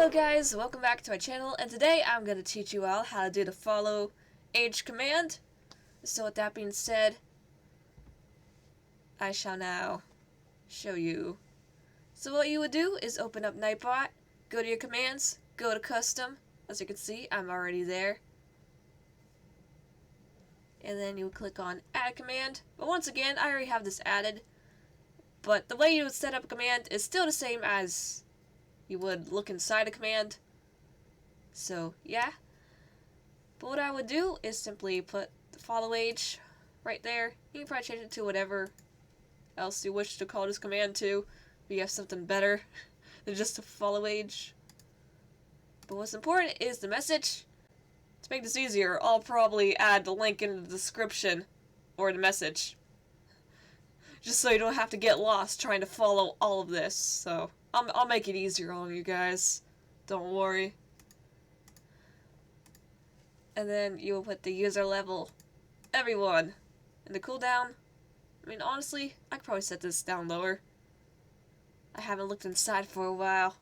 Hello guys, welcome back to my channel, and today I'm going to teach you all how to do the Followage command. So with that being said, I shall now show you. So what you would do is open up Nightbot, go to your commands, go to custom. As you can see, I'm already there. And then you would click on add command. But once again, I already have this added. But the way you would set up a command is still the same as you would look inside a command. So yeah. But what I would do is simply put the Followage right there. You can probably change it to whatever else you wish to call this command to. If you have something better than just a Followage. But what's important is the message. To make this easier, I'll probably add the link in the description or the message. Just so you don't have to get lost trying to follow all of this. So I'll make it easier on you guys. Don't worry. And then you will put the user level, everyone. And the cooldown, I mean honestly, I could probably set this down lower. I haven't looked inside for a while.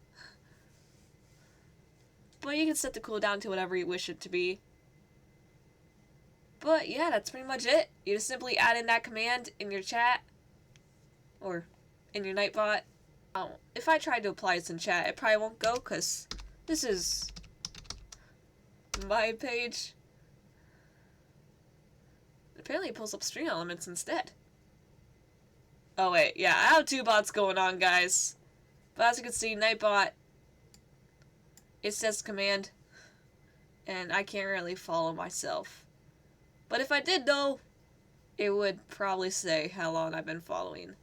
But you can set the cooldown to whatever you wish it to be. But yeah, that's pretty much it. You just simply add in that command in your chat. Or in your Nightbot. If I tried to apply this in chat, it probably won't go because this is my page. Apparently it pulls up string elements instead. Oh wait, yeah, I have two bots going on, guys. But as you can see, Nightbot, it says command, and I can't really follow myself. But if I did though, it would probably say how long I've been following.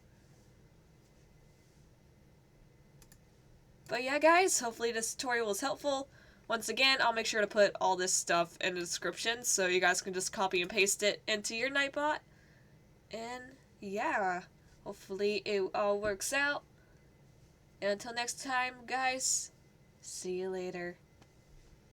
But yeah guys, hopefully this tutorial was helpful. Once again, I'll make sure to put all this stuff in the description so you guys can just copy and paste it into your Nightbot. And yeah, hopefully it all works out. And until next time guys, see you later.